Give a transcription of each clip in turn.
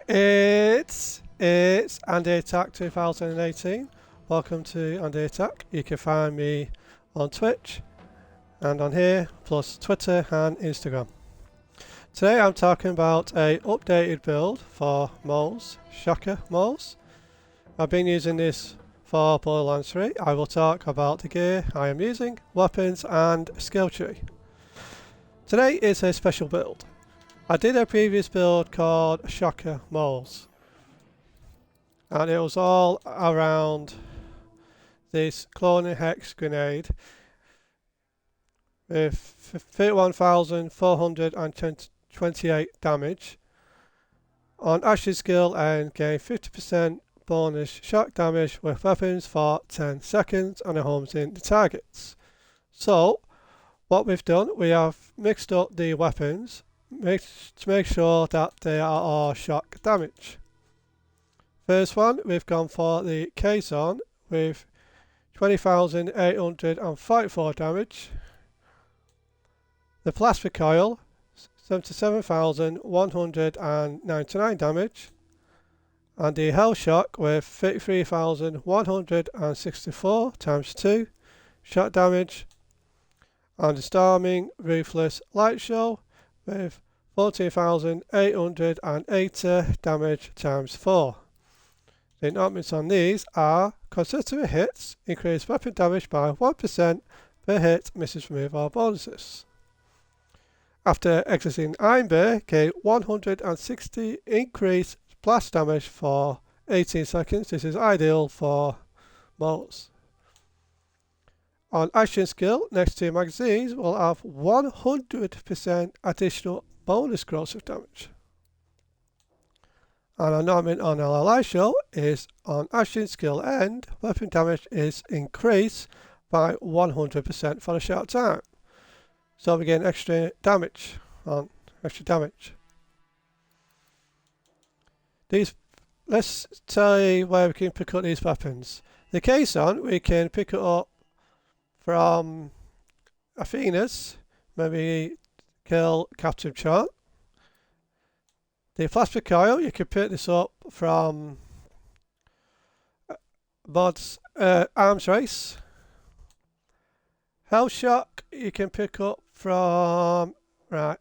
It's Andy Attack 2018. Welcome to Andy Attack. You can find me on Twitch and on here, plus Twitter and Instagram. Today I'm talking about a updated build for TRIPLESHOCKER Moze. I've been using this for Borderlands 3. I will talk about the gear I am using, weapons and skill tree. Today is a special build. I did a previous build called Shocker Moze, and it was all around this cloning hex grenade with 31,428 damage on action skill and gain 50% bonus shock damage with weapons for 10 seconds and it homes in the targets. So what we've done, we have mixed up the weapons to make sure that they are all shock damage. First one, we've gone for the K-Zone with 20,844 damage. The Plasma Coil, 77,199 damage. And the Hell Shock with 33,164 times 2 shock damage. And the Storming Ruthless Light Show with 14,880 damage times 4. The enhancements on these are consecutive hits, increase weapon damage by 1% per hit, misses, remove all bonuses. After exiting Iron Bay, gain 160 increased blast damage for 18 seconds. This is ideal for Moze. On action skill, next to magazines will have 100% additional bonus corrosive damage. And an enhancement on LLI show is on action skill end, weapon damage is increased by 100% for a short time. So we get extra damage on extra damage. Let's tell you where we can pick up these weapons. The K-Zone, we can pick it up from Athena's, maybe kill Captain Chant. The Plasma Coil, you can pick this up from Mod's Arms Race. Hell Shock, you can pick up from... Right.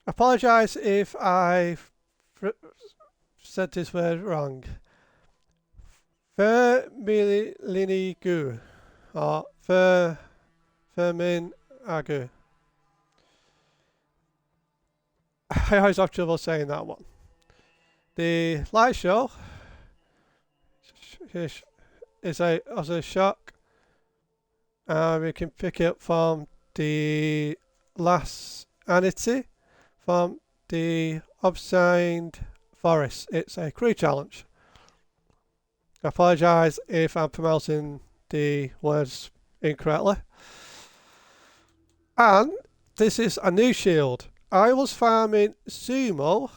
Apologise if I said this word wrong. Vermilinigu, or Vermin Agu. I always have trouble saying that one. The Light Show is as a shock. We can pick it up from the Last Anity from the Obsidian Forest. It's a crew challenge. I apologise if I'm pronouncing the words incorrectly. And this is a new shield. I was farming Sumo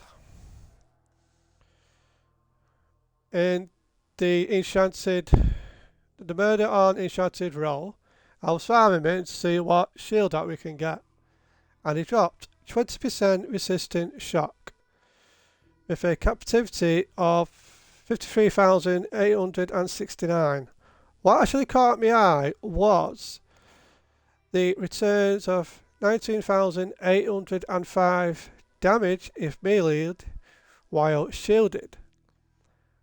in the Murder on Enchanted Roll. I was farming it to see what shield that we can get. And it dropped 20% resistant shock with a captivity of 53,869. What actually caught my eye was the returns of 19,805 damage if meleeed while shielded.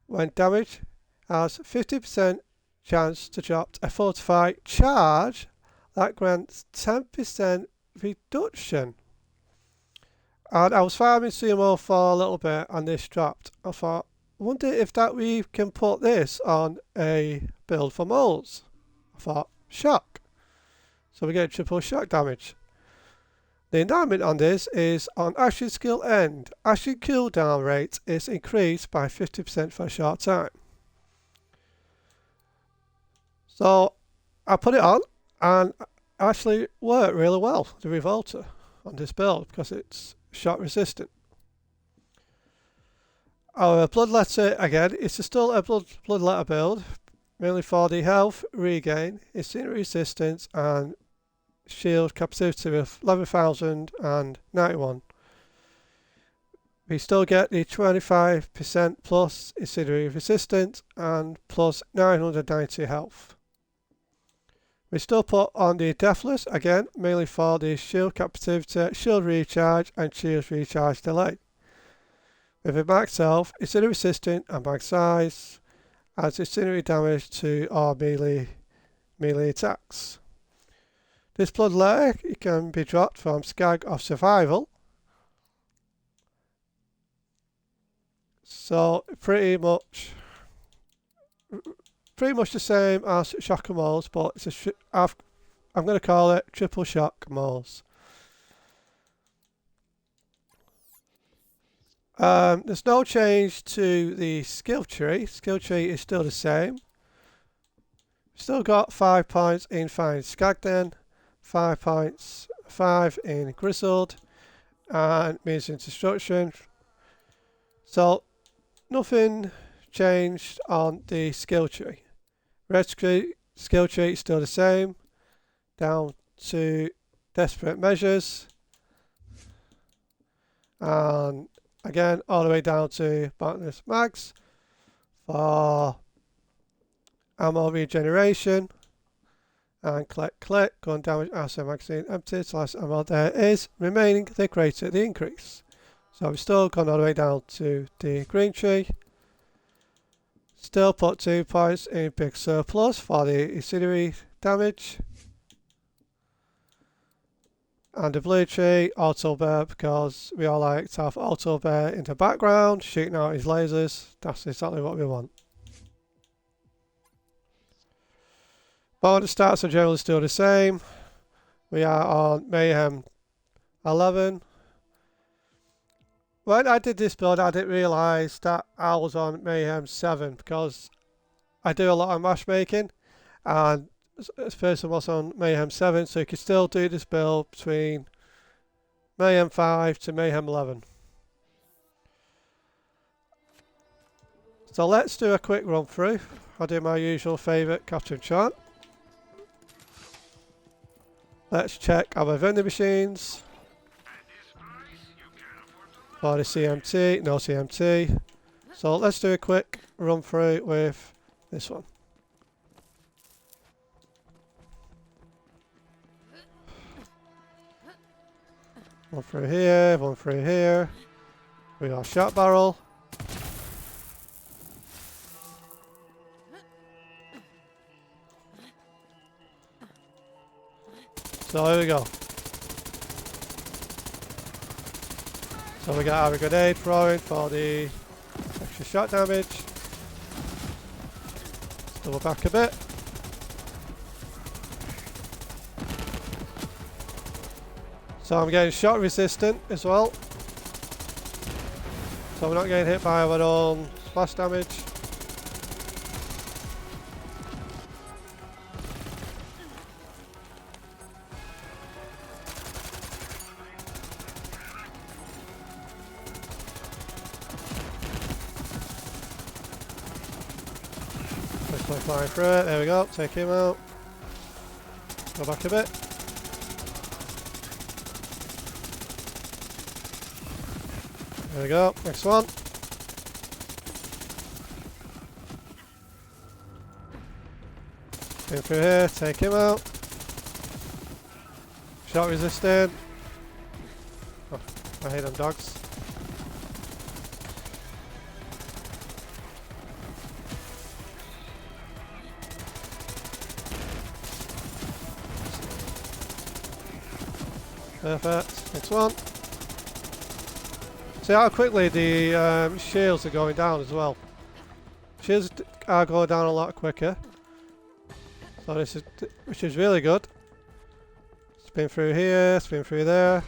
When damage has 50% chance to drop a fortified charge, that grants 10% reduction. And I was farming Sumo for a little bit and this dropped. I thought, wonder if that we can put this on a build for Moze. I thought, shock. So we get triple shock damage. The enhancement on this is on action skill end. Action cooldown rate is increased by 50% for a short time. So I put it on and actually worked really well, the Revolter, on this build because it's shock resistant. Our Bloodletter, again, it's still a Bloodletter build, mainly for the health, regain, instant resistance and shield capacity of 11,091. we still get the 25% plus incendiary resistance and plus 990 health. We still put on the Deathless, again, mainly for the shield captivity, shield recharge and shield recharge delay. With a max health, incendiary resistant and max size, adds incendiary damage to our melee attacks. This blood layer can be dropped from Skag of Survival. So pretty much the same as Shocker Moze, but it's I'm going to call it Triple Shock Moze. There's no change to the skill tree. Skill tree is still the same. Still got 5 points in Fine Skagden, 5 points, 5 in Grizzled, and Means of Destruction. So nothing changed on the skill tree. Red skill tree is still the same. Down to Desperate Measures. And again, all the way down to Botanist Mags for ammo regeneration. And click, gun damage after magazine empty, so less ammo there is remaining, the greater the increase. So we've still gone all the way down to the green tree. Still put 2 points in big surplus for the incendiary damage. And the blue tree, Auto Bear, because we all like to have Auto Bear in the background, shooting out his lasers. That's exactly what we want. But the stats are generally still the same. We are on Mayhem 11. When I did this build, I didn't realise that I was on Mayhem 7 because I do a lot of matchmaking, and this person was on Mayhem 7, so you can still do this build between Mayhem 5 to Mayhem 11. So let's do a quick run through. I'll do my usual favourite captain chart. Let's check our vending machines. For the CMT, no CMT. So let's do a quick run through with this one. One through here, one through here. We got shot barrel. So here we go. So we got our grenade throwing for the extra shot damage. Let's double back a bit. So I'm getting shot resistant as well. So we're not getting hit by our own splash damage. Flying through it, there we go, take him out. Go back a bit. There we go, next one. In through here, take him out. Shot resistant. Oh, I hate them dogs. Perfect. Next one. See how quickly the shields are going down as well. Shields are going down a lot quicker. So this is, which is really good. Spin through here, spin through there.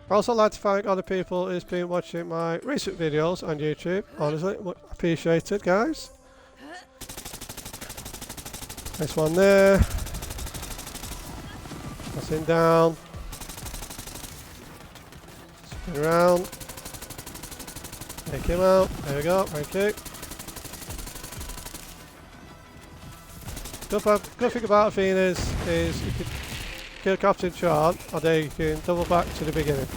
I'd also like to thank other people who's been watching my recent videos on YouTube. Honestly, much appreciated, guys. Next one there. Pressing down. Spin around. Take him out. There we go. Thank you. Good thing about Athena's is you can kill Captain Chart, or then you can double back to the beginning.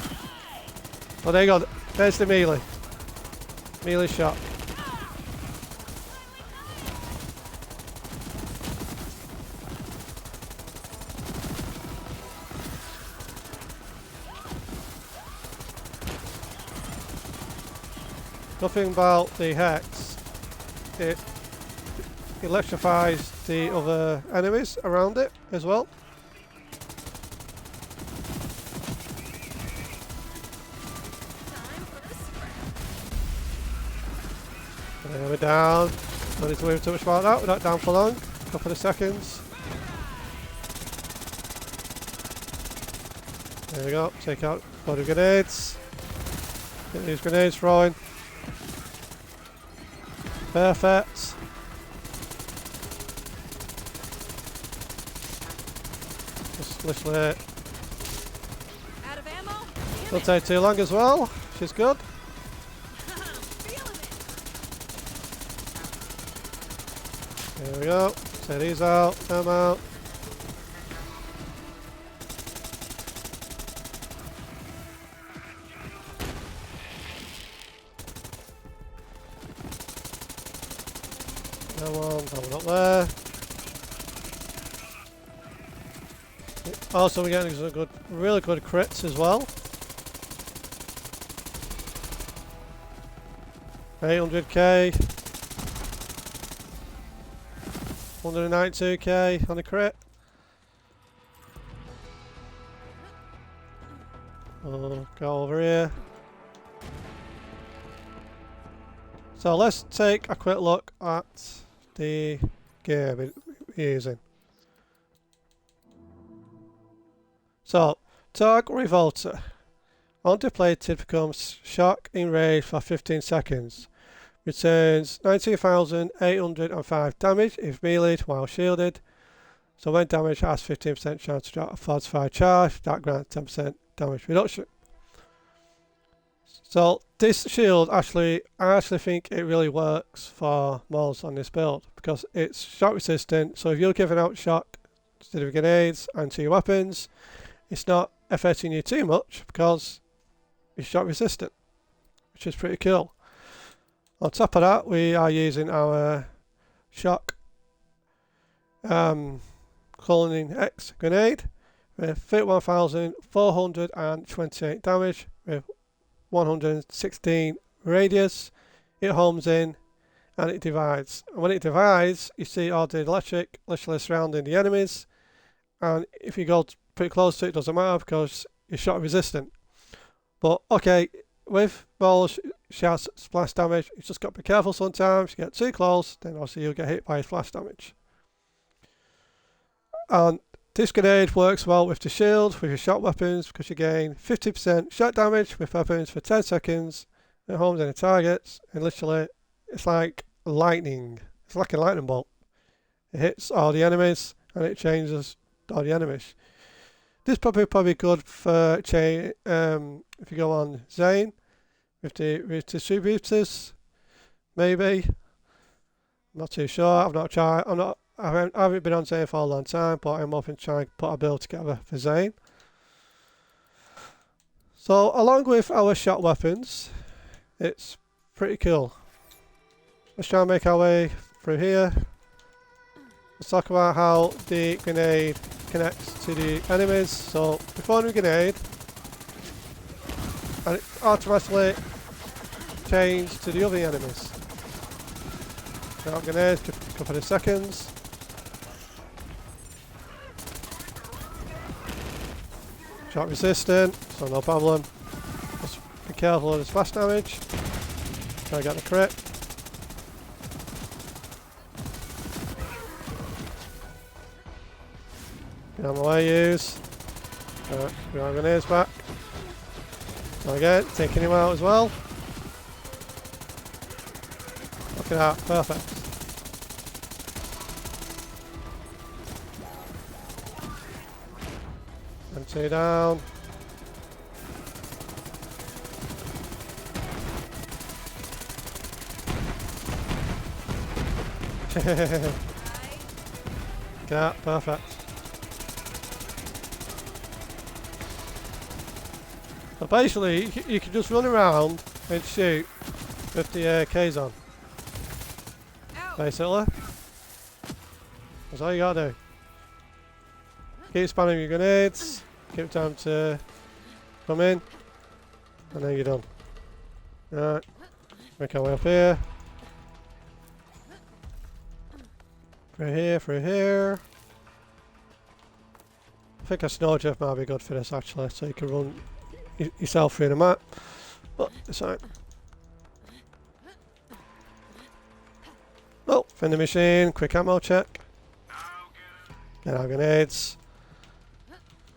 Oh, there you go. There's the melee. Melee shot. Nothing about the hex. It electrifies the other enemies around it as well. There we're down. Don't need to worry too much about that. We're not down for long. A couple of seconds. There we go. Take out body grenades. Get these grenades throwing. Perfect. Just literally Out of ammo? don't take too long as well, which is good. There we go. Set these out, them out. That one up there. Also, we're getting some good, really good crits as well. 800k, 192k on the crit. Oh, go over here. So let's take a quick look at the gear we're using. So, Targ Revolter. On depleted becomes shock in range for 15 seconds. Returns 19,805 damage if meleeed while shielded. So when damaged has 15% chance to drop a fortified charge. That grants 10% damage reduction. So this shield I actually think it really works for Moze on this build because it's shock resistant. So if you're giving out shock instead of grenades and to your weapons, it's not affecting you too much because it's shock resistant, which is pretty cool. On top of that, we are using our shock Cloning X grenade with 31,428 damage with 116 radius. It homes in and it divides. And when it divides, you see all the electric literally surrounding the enemies. And if you go pretty close to it, it doesn't matter because you're shock resistant. But okay, with Moze, she has splash damage. You just got to be careful sometimes. You get too close, then obviously you'll get hit by splash damage. And this grenade works well with the shield, with your shock weapons, because you gain 50% shock damage with weapons for 10 seconds. It homes any targets, and literally, it's like lightning. It's like a lightning bolt. It hits all the enemies, and it changes all the enemies. This is probably good for if you go on Zane with the distributors, maybe. I'm not too sure. I've not tried. I haven't been on Zane for a long time, but I'm hoping to try and put a build together for Zane. So along with our shot weapons, it's pretty cool. Let's try and make our way through here. Let's talk about how the grenade connects to the enemies. So before the grenade, and it automatically changes to the other enemies. Now grenade, a couple of seconds. Shock resistant, so no problem. Just be careful of the splash damage. Try to get the crit. Get on the way, use. Alright, bring our grenades back. So again, taking him out as well. Look at that, perfect. And two down. Look at that, perfect. So basically, you can just run around and shoot with the AKs on. Ow. Basically, that's all you gotta do. Keep spamming your grenades, keep time to come in, and then you're done. Right, make our way up here. Through here, through here. I think a snowdrift might be good for this actually, so you can run yourself through the map. But it's alright. Oh, vending machine, quick ammo check. Get our grenades.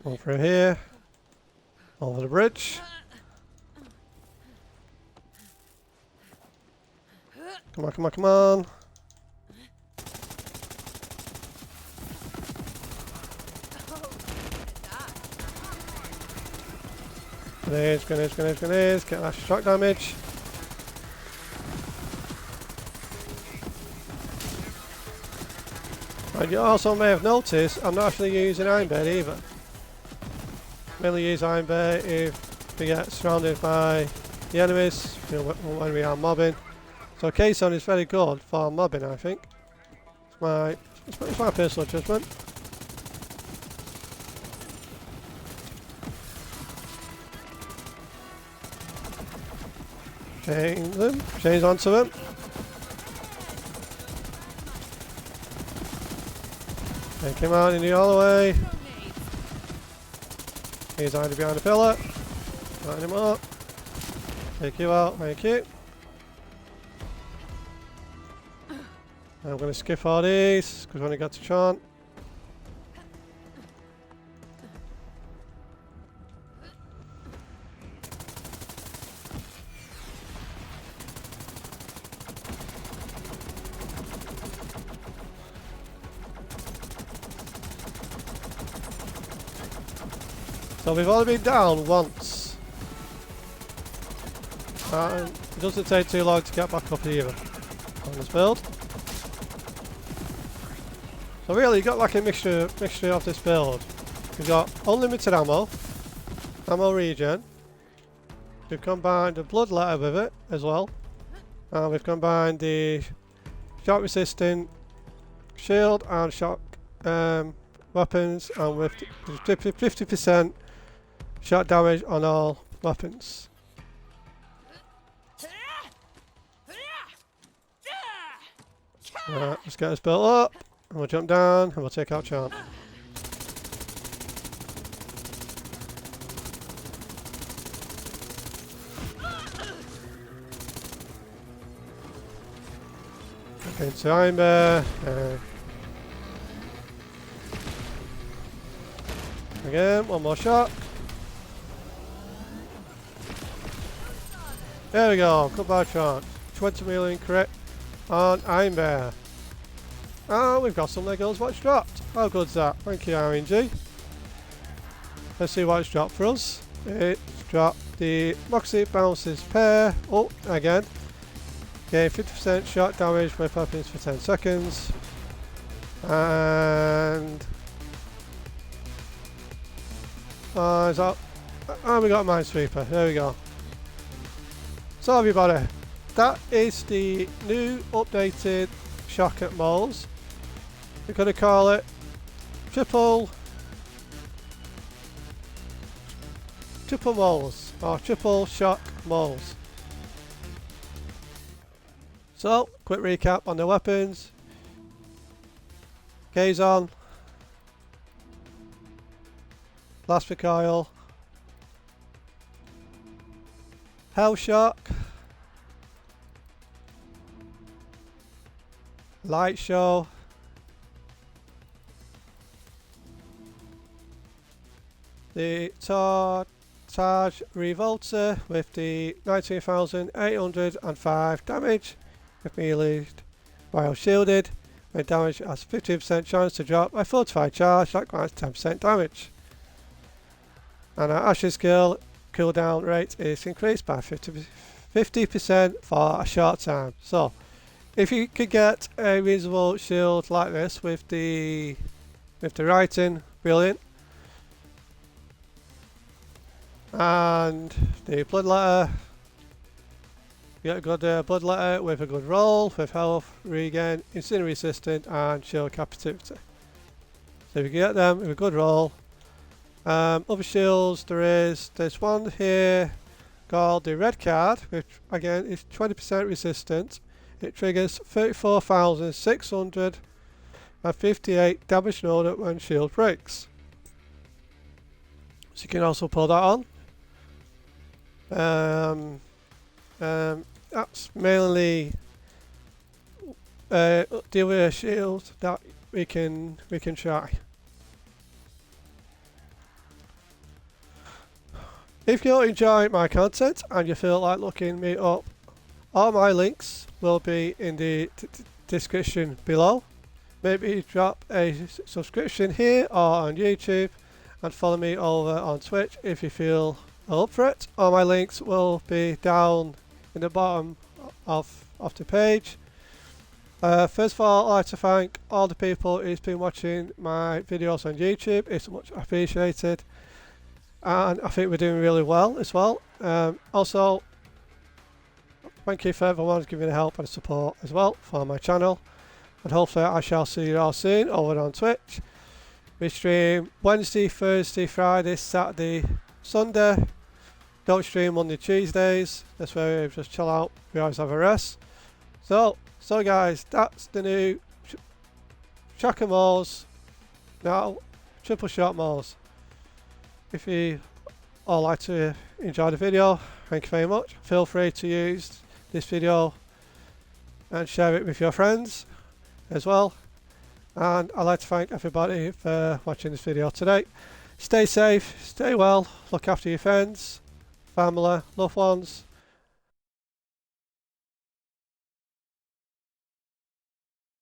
One through here. Over the bridge. Come on, come on, come on. Grenades, grenades, grenades, grenades. Get that shock damage. And you also may have noticed I'm not actually using Iron Bait either. Mainly use Iron Bait if we get surrounded by the enemies, you know, when we are mobbing. So K-Zone is very good for mobbing, I think. It's my personal judgment. Chains onto them. Take him out in the all the way. He's hiding behind the pillar. Line him up. Take you out, thank you. I'm going to skip all these because we only got to chant. So we've only been down once. And it doesn't take too long to get back up either on this build. So really, you've got like a mixture of this build. We've got unlimited ammo regen. We've combined the blood letter with it as well, and we've combined the shock resistant shield and shock weapons, and with 50% shot damage on all weapons. Right, let's get this built up. And we'll jump down and we'll take out Chant. Okay, so I'm again, one more shot. There we go, goodbye Chant. 20 million crit on Iron Bear. Oh, we've got some Legos what's dropped. How good's that? Thank you, RNG. Let's see what it's dropped for us. It's dropped the Moxie Bounces pair. Oh, again. Gain 50% shot damage with weapons for 10 seconds. And... is that... Oh, we got a Minesweeper. There we go. So everybody, that is the new updated Shocker Moze. We're going to call it Triple Moze or Triple Shock Moze. So, quick recap on the weapons. K-Zone, Blast Recoil, Hell Shock, Light Show, the Taj Revolter with the 19,805 damage if melee while shielded. When damage has 15% chance to drop by fortified charge, that grants 10% damage. And our Ashes skill cooldown rate is increased by 50% for a short time. So if you could get a reasonable shield like this with the writing, brilliant. And the blood letter. You get a good blood letter with a good roll, with health, regen, instant resistant, and shield capacity. So if you get them with a good roll. Other shields, there's one here called the red card, which again is 20% resistant. It triggers 34,658 damage node when shield breaks. So you can also pull that on. That's mainly the other shield that we can try. If you enjoy my content and you feel like looking me up, all my links will be in the description below. Maybe drop a subscription here or on YouTube and follow me over on Twitch if you feel up for it. All my links will be down in the bottom of the page. First of all, I'd like to thank all the people who's been watching my videos on YouTube. It's much appreciated. And I think we're doing really well as well. Also, thank you for everyone who's giving the help and support as well for my channel. And hopefully I shall see you all soon over on Twitch. We stream Wednesday, Thursday, Friday, Saturday, Sunday. Don't stream Monday, Tuesdays. That's where we just chill out. We always have a rest. So guys, that's the new Shocker Moze. Now, TRIPLESHOCKER Moze. If you all like to enjoy the video, thank you very much. Feel free to use this video and share it with your friends as well. And I'd like to thank everybody for watching this video today. Stay safe, stay well, look after your friends, family, loved ones,